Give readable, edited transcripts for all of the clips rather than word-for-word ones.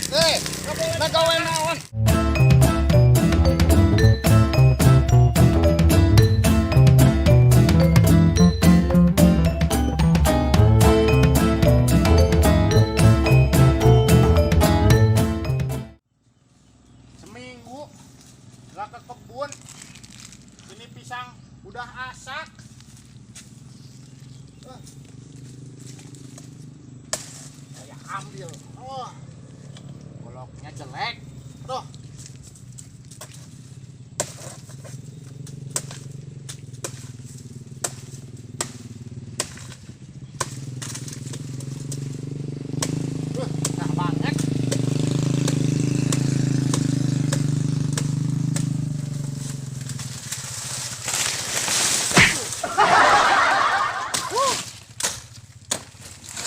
nagawe naon? Seminggu gak ke kebun. Ini pisang udah asak. Saya ambil. Oh, goloknya jelek. Aduh. Nah banget.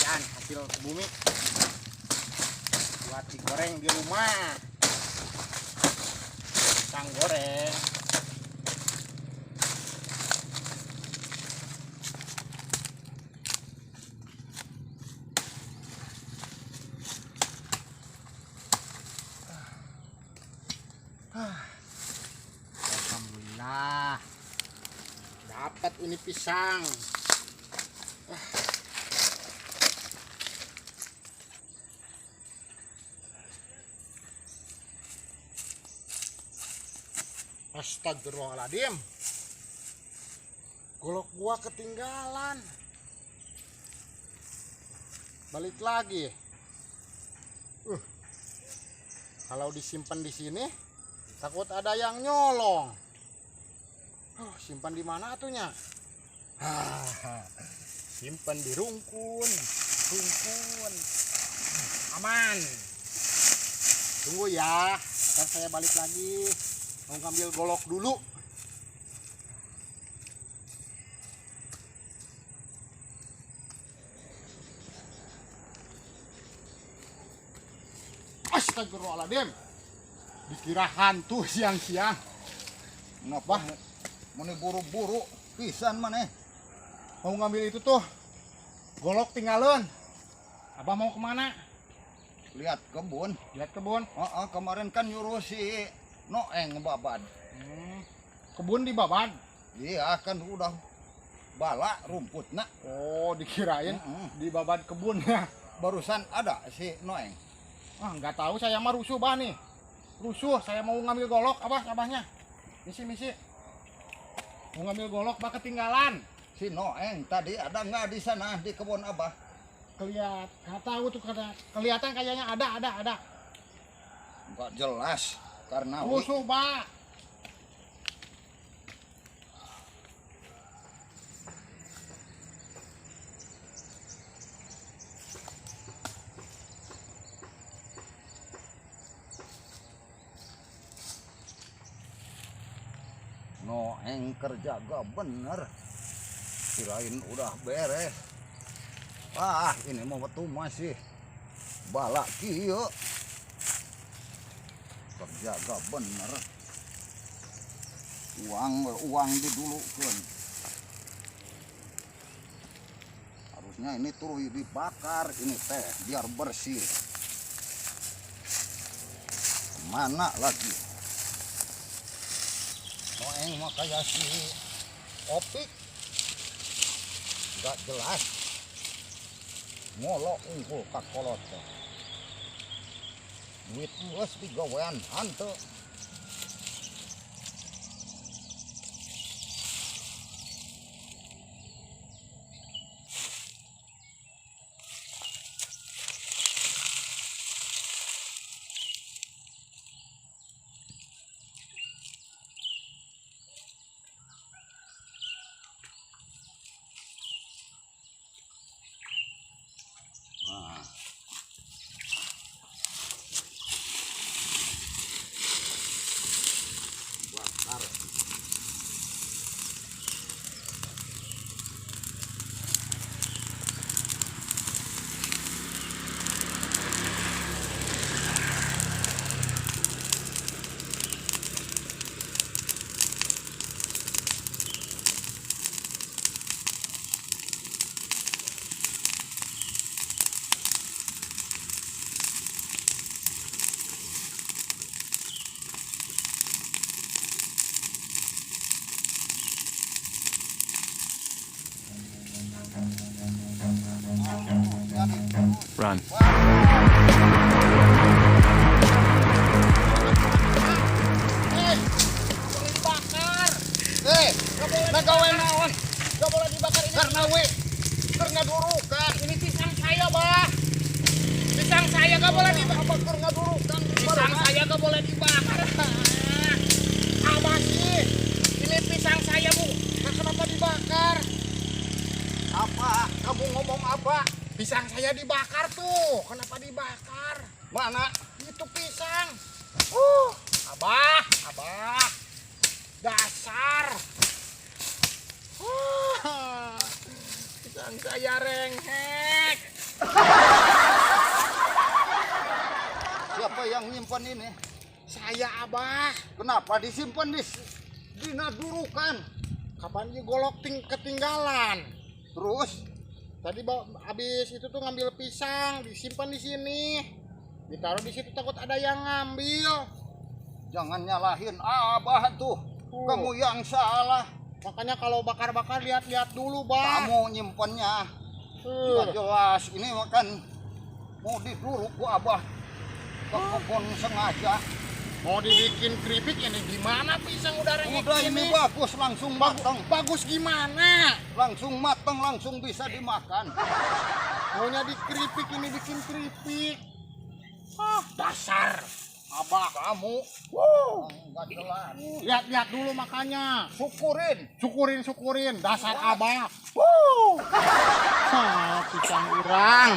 Yan, hasil bumi buat digoreng di rumah. Pisang goreng. Alhamdulillah dapat ini pisang. Astagfirullahaladzim, golok gua ketinggalan. Balik lagi. Kalau disimpan di sini takut ada yang nyolong. Simpan di mana atunya? Simpan di rungkun. Aman. Tunggu ya, ntar saya balik lagi. Mau ngambil golok dulu. Astagfirullahaladzim, dikira hantu siang-siang. Kenapa? Mau buru-buru pisan maneh. Mau ngambil itu tuh, golok tinggalin. Abah mau kemana? Lihat kebun. Lihat kebun. Kemarin kan nyuruh si Noeng ngebabad. Kebun di Babad. Iya kan udah bala rumput nak. Oh, dikirain di Babad kebun ya. Barusan ada si Noeng. Nggak tahu, saya mah rusuh bah nih. Rusuh, saya mau ngambil golok, abahnya. Misi. Mau ngambil golok, bah ketinggalan. Si Noeng tadi ada nggak di sana di kebun abah? Nggak tahu tuh, kelihatan kayaknya ada. Nggak jelas karena Rusuh bah. Noeng kerja gak bener. Kirain udah beres. Ini mau betul masih balak kieu. Kerja gak bener. Uang didulukeun. Harusnya ini turun dibakar ini teh biar bersih. Mana lagi? Noeng mah kayak si Opik. Gak jelas. Ngolok unggul kakolot. Duit geus digawean hanteu. Run. Hei, boleh dibakar. Nagawe naon? Gak boleh dibakar ini. Karena durukan. Ini pisang saya, bah. Pisang saya gak boleh dibakar. Karena durukan. Pisang saya gak boleh dibakar. Abah sih. Ini pisang saya, Bu. Nah, kenapa dibakar? Apa? Kamu ngomong apa? Pisang saya dibakar tuh. Kenapa dibakar? Mana? Itu pisang. Abah. Dasar. Pisang saya renghek. Siapa yang nyimpan ini? Saya, Abah. Kenapa disimpan di durukan? Kapan dia golok ketinggalan? Terus Tadi habis itu tuh ngambil pisang, disimpan di sini. Ditaruh di situ takut ada yang ngambil. jangan nyalahin Abah tuh. Kamu yang salah. Makanya kalau bakar-bakar lihat-lihat dulu, Bah. Kamu nyimpannya tidak jelas. Ini makan mau diduruk ku Abah ke kebun sengaja. Mau dibikin keripik ini gimana pisang udah renget Udah ini bagus langsung matang. Bagus gimana? Langsung matang langsung bisa dimakan. Maunya dikeripik ini bikin keripik. Dasar Abah kamu. Enggak jelas. Lihat-lihat dulu makanya. Syukurin. Syukurin dasar Abah. Pisang urang.